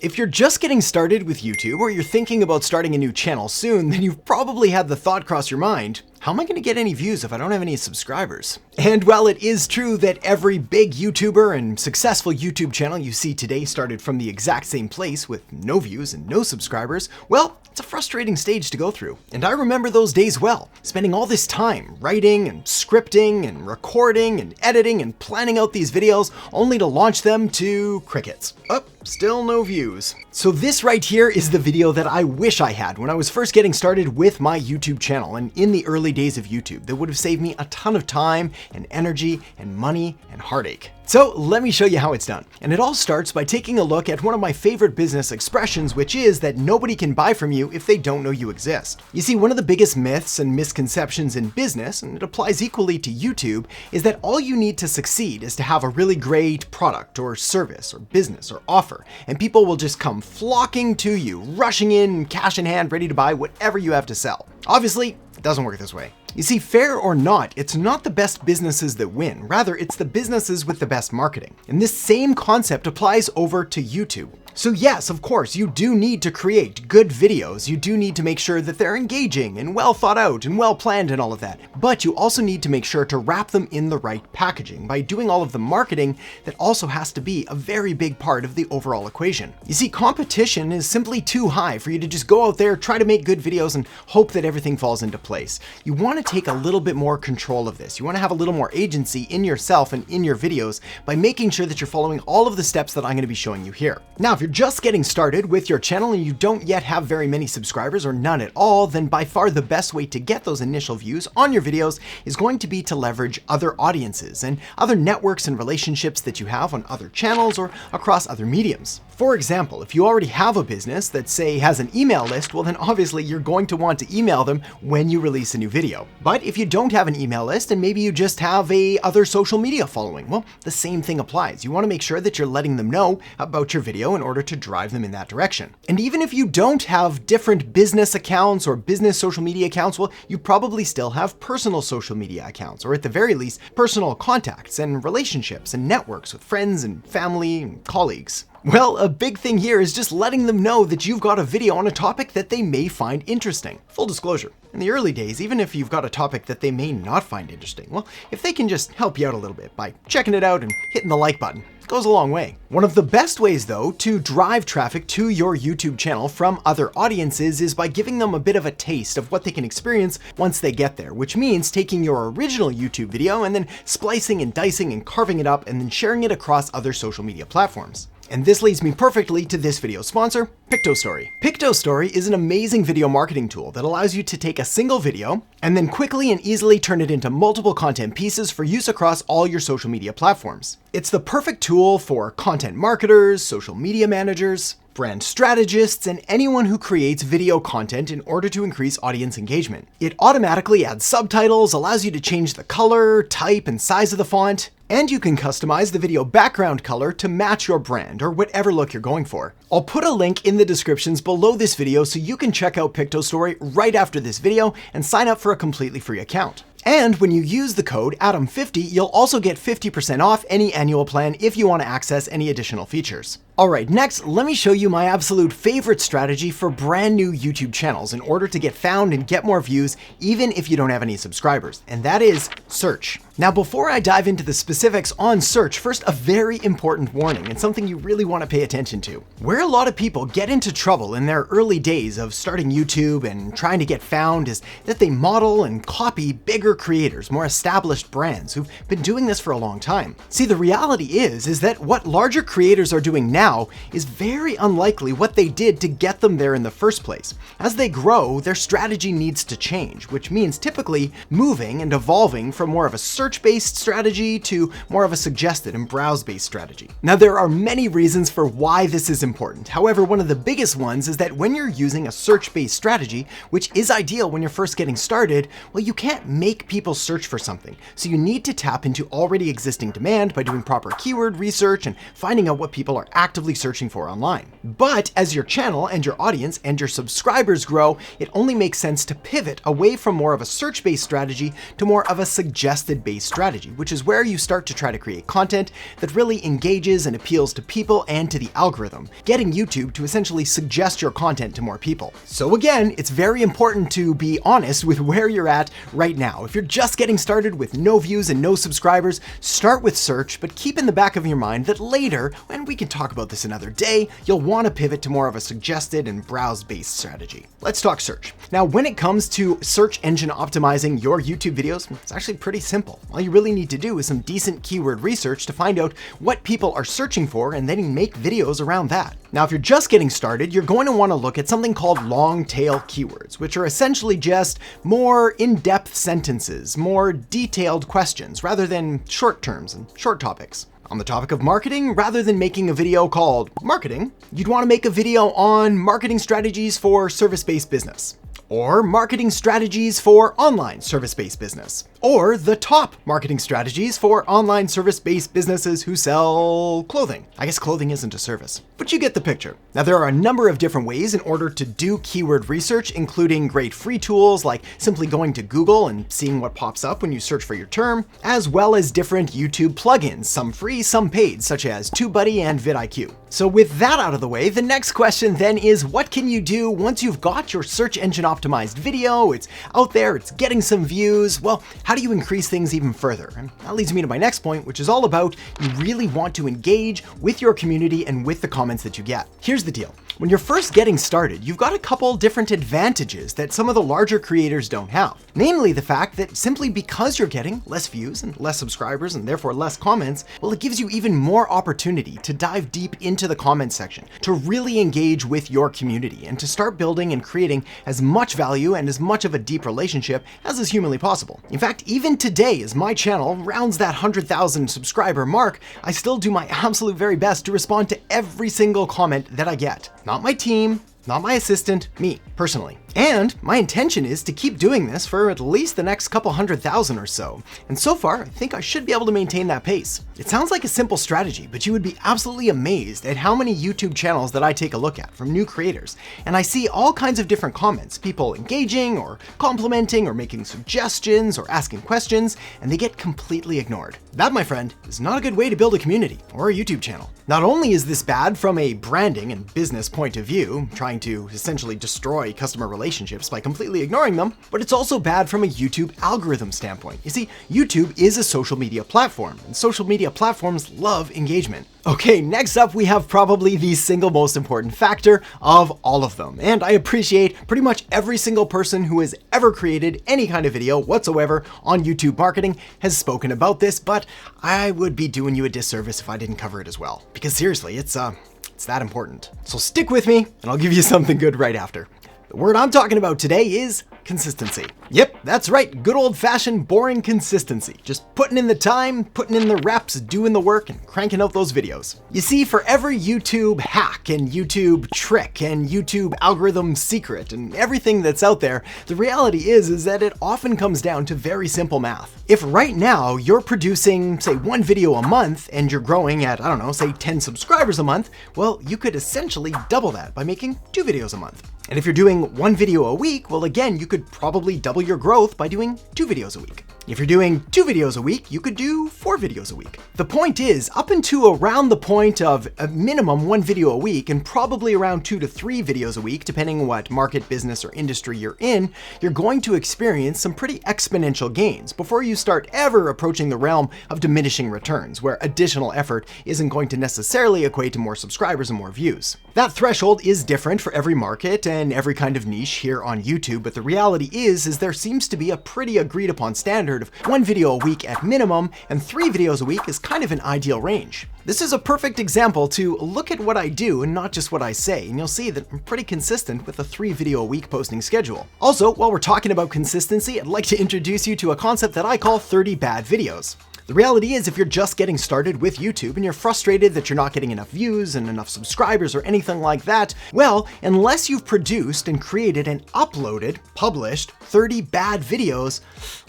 If you're just getting started with YouTube or you're thinking about starting a new channel soon, then you've probably had the thought cross your mind, how am I going to get any views if I don't have any subscribers? And while it is true that every big YouTuber and successful YouTube channel you see today started from the exact same place with no views and no subscribers, well, it's a frustrating stage to go through. And I remember those days well, spending all this time writing and scripting and recording and editing and planning out these videos only to launch them to crickets. Oh, still no views. So this right here is the video that I wish I had when I was first getting started with my YouTube channel and in the early days of YouTube. That would have saved me a ton of time and energy and money and heartache. So let me show you how it's done. And it all starts by taking a look at one of my favorite business expressions, which is that nobody can buy from you if they don't know you exist. You see, one of the biggest myths and misconceptions in business, and it applies equally to YouTube, is that all you need to succeed is to have a really great product or service or business or offer, and people will just come flocking to you, rushing in, cash in hand, ready to buy whatever you have to sell. Obviously, it doesn't work this way. You see, fair or not, it's not the best businesses that win. Rather, it's the businesses with the best marketing. And this same concept applies over to YouTube. So yes, of course, you do need to create good videos. You do need to make sure that they're engaging and well thought out and well planned and all of that. But you also need to make sure to wrap them in the right packaging by doing all of the marketing that also has to be a very big part of the overall equation. You see, competition is simply too high for you to just go out there, try to make good videos and hope that everything falls into place. You want to take a little bit more control of this. You want to have a little more agency in yourself and in your videos by making sure that you're following all of the steps that I'm going to be showing you here. Now, if you're just getting started with your channel and you don't yet have very many subscribers or none at all, then by far the best way to get those initial views on your videos is going to be to leverage other audiences and other networks and relationships that you have on other channels or across other mediums. For example, if you already have a business that, say, has an email list, well then obviously you're going to want to email them when you release a new video. But if you don't have an email list and maybe you just have other social media following, well, the same thing applies. You want to make sure that you're letting them know about your video in order to drive them in that direction. And even if you don't have different business accounts or business social media accounts, well, you probably still have personal social media accounts, or at the very least, personal contacts and relationships and networks with friends and family and colleagues. Well, a big thing here is just letting them know that you've got a video on a topic that they may find interesting. Full disclosure, in the early days, even if you've got a topic that they may not find interesting, well, if they can just help you out a little bit by checking it out and hitting the like button, it goes a long way. One of the best ways, though, to drive traffic to your YouTube channel from other audiences is by giving them a bit of a taste of what they can experience once they get there, which means taking your original YouTube video and then splicing and dicing and carving it up and then sharing it across other social media platforms. And this leads me perfectly to this video's sponsor, PictoStory. PictoStory is an amazing video marketing tool that allows you to take a single video and then quickly and easily turn it into multiple content pieces for use across all your social media platforms. It's the perfect tool for content marketers, social media managers, brand strategists, and anyone who creates video content in order to increase audience engagement. It automatically adds subtitles, allows you to change the color, type, and size of the font, and you can customize the video background color to match your brand or whatever look you're going for. I'll put a link in the descriptions below this video so you can check out PictoStory right after this video and sign up for a completely free account. And when you use the code ATOM50, you'll also get 50% off any annual plan if you want to access any additional features. All right, next, let me show you my absolute favorite strategy for brand new YouTube channels in order to get found and get more views, even if you don't have any subscribers, and that is search. Now, before I dive into the specifics on search, first, a very important warning and something you really want to pay attention to. Where a lot of people get into trouble in their early days of starting YouTube and trying to get found is that they model and copy bigger creators, more established brands who've been doing this for a long time. See, the reality is that what larger creators are doing now is very unlikely what they did to get them there in the first place. As they grow, their strategy needs to change, which means typically moving and evolving from more of a search-based strategy to more of a suggested and browse-based strategy. Now, there are many reasons for why this is important. However, one of the biggest ones is that when you're using a search-based strategy, which is ideal when you're first getting started, well, you can't make people search for something. So you need to tap into already existing demand by doing proper keyword research and finding out what people are actively actively searching for online. But as your channel and your audience and your subscribers grow, it only makes sense to pivot away from more of a search-based strategy to more of a suggested-based strategy, which is where you start to try to create content that really engages and appeals to people and to the algorithm, getting YouTube to essentially suggest your content to more people. So again, it's very important to be honest with where you're at right now. If you're just getting started with no views and no subscribers, start with search, but keep in the back of your mind that later, and we can talk about this another day, you'll want to pivot to more of a suggested and browse-based strategy. Let's talk search. Now, when it comes to search engine optimizing your YouTube videos, it's actually pretty simple. All you really need to do is some decent keyword research to find out what people are searching for and then make videos around that. Now, if you're just getting started, you're going to want to look at something called long tail keywords, which are essentially just more in-depth sentences, more detailed questions, rather than short terms and short topics. On the topic of marketing, rather than making a video called Marketing, you'd want to make a video on marketing strategies for service-based business, or marketing strategies for online service-based business, or the top marketing strategies for online service-based businesses who sell clothing. I guess clothing isn't a service, but you get the picture. Now, there are a number of different ways in order to do keyword research, including great free tools like simply going to Google and seeing what pops up when you search for your term, as well as different YouTube plugins, some free, some paid, such as TubeBuddy and vidIQ. So with that out of the way, the next question then is, what can you do once you've got your search engine optimized video, it's out there, it's getting some views? Well, how do you increase things even further? And that leads me to my next point, which is all about you really want to engage with your community and with the comments that you get. Here's the deal. When you're first getting started, you've got a couple different advantages that some of the larger creators don't have. Namely the fact that simply because you're getting less views and less subscribers and therefore less comments, well, it gives you even more opportunity to dive deep into the comment section, to really engage with your community and to start building and creating as much value and as much of a deep relationship as is humanly possible. In fact, even today, as my channel rounds that 100,000 subscriber mark, I still do my absolute very best to respond to every single comment that I get. Not my team, not my assistant, me, personally. And my intention is to keep doing this for at least the next couple 100,000 or so. And so far, I think I should be able to maintain that pace. It sounds like a simple strategy, but you would be absolutely amazed at how many YouTube channels that I take a look at from new creators. And I see all kinds of different comments, people engaging or complimenting or making suggestions or asking questions, and they get completely ignored. That, my friend, is not a good way to build a community or a YouTube channel. Not only is this bad from a branding and business point of view, trying to essentially destroy customer relationships by completely ignoring them, but it's also bad from a YouTube algorithm standpoint. You see, YouTube is a social media platform, and social media platforms love engagement. Okay, next up we have probably the single most important factor of all of them, and I appreciate pretty much every single person who has ever created any kind of video whatsoever on YouTube marketing has spoken about this, but I would be doing you a disservice if I didn't cover it as well. Because seriously, it's that important. So stick with me, and I'll give you something good right after. The word I'm talking about today is consistency. Yep, that's right, good old-fashioned boring consistency. Just putting in the time, putting in the reps, doing the work, and cranking out those videos. You see, for every YouTube hack and YouTube trick and YouTube algorithm secret and everything that's out there, the reality is that it often comes down to very simple math. If right now you're producing, say, one video a month and you're growing at, I don't know, say 10 subscribers a month, well, you could essentially double that by making 2 videos a month. And if you're doing 1 video a week, well, again, you could probably double your growth by doing 2 videos a week. If you're doing 2 videos a week, you could do 4 videos a week. The point is, up until around the point of a minimum 1 video a week and probably around 2 to 3 videos a week, depending on what market, business, or industry you're in, you're going to experience some pretty exponential gains before you start ever approaching the realm of diminishing returns, where additional effort isn't going to necessarily equate to more subscribers and more views. That threshold is different for every market and every kind of niche here on YouTube, but the reality is there seems to be a pretty agreed upon standard of 1 video a week at minimum, and 3 videos a week is kind of an ideal range. This is a perfect example to look at what I do and not just what I say, and you'll see that I'm pretty consistent with a 3 video a week posting schedule. Also, while we're talking about consistency, I'd like to introduce you to a concept that I call 30 bad videos. The reality is, if you're just getting started with YouTube and you're frustrated that you're not getting enough views and enough subscribers or anything like that, well, unless you've produced and created and uploaded, published 30 bad videos,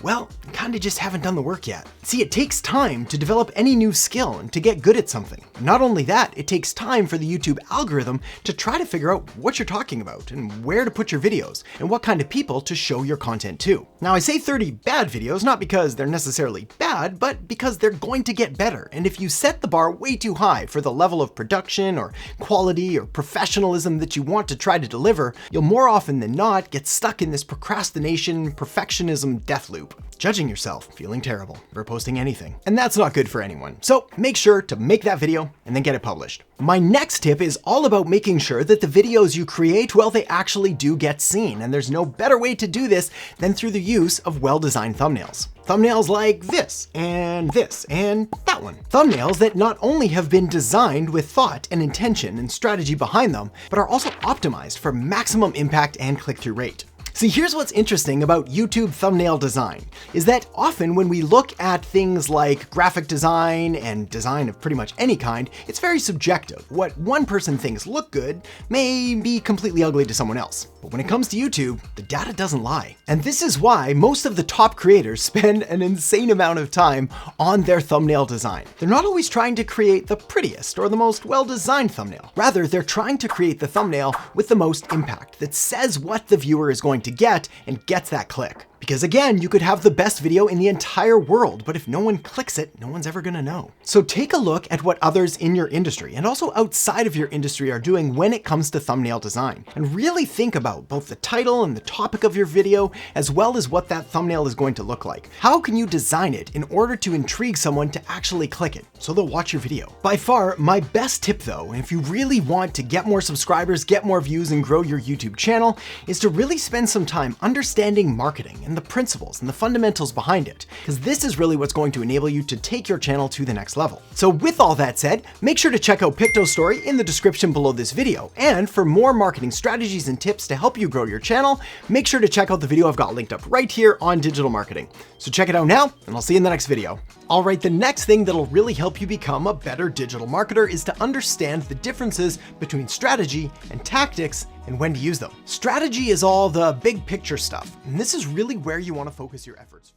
well, you kinda just haven't done the work yet. See, it takes time to develop any new skill and to get good at something. Not only that, it takes time for the YouTube algorithm to try to figure out what you're talking about and where to put your videos and what kind of people to show your content to. Now, I say 30 bad videos, not because they're necessarily bad, but because they're going to get better. And if you set the bar way too high for the level of production or quality or professionalism that you want to try to deliver, you'll more often than not get stuck in this procrastination, perfectionism death loop, judging yourself, feeling terrible for posting anything. And that's not good for anyone. So make sure to make that video and then get it published. My next tip is all about making sure that the videos you create, well, they actually do get seen. And there's no better way to do this than through the use of well-designed thumbnails. Thumbnails like this and that one. Thumbnails that not only have been designed with thought and intention and strategy behind them, but are also optimized for maximum impact and click-through rate. See, here's what's interesting about YouTube thumbnail design, is that often when we look at things like graphic design and design of pretty much any kind, it's very subjective. What one person thinks look good may be completely ugly to someone else. But when it comes to YouTube, the data doesn't lie. And this is why most of the top creators spend an insane amount of time on their thumbnail design. They're not always trying to create the prettiest or the most well-designed thumbnail. Rather, they're trying to create the thumbnail with the most impact that says what the viewer is going to get and gets that click. Because again, you could have the best video in the entire world, but if no one clicks it, no one's ever gonna know. So take a look at what others in your industry and also outside of your industry are doing when it comes to thumbnail design. And really think about both the title and the topic of your video, as well as what that thumbnail is going to look like. How can you design it in order to intrigue someone to actually click it so they'll watch your video? By far, my best tip though, if you really want to get more subscribers, get more views, and grow your YouTube channel, is to really spend some time understanding marketing and the principles and the fundamentals behind it, because this is really what's going to enable you to take your channel to the next level. So with all that said, make sure to check out Picto's story in the description below this video. And for more marketing strategies and tips to help you grow your channel, make sure to check out the video I've got linked up right here on digital marketing. So check it out now, and I'll see you in the next video. All right, the next thing that'll really help you become a better digital marketer is to understand the differences between strategy and tactics and when to use them. Strategy is all the big picture stuff, and this is really where you want to focus your efforts first.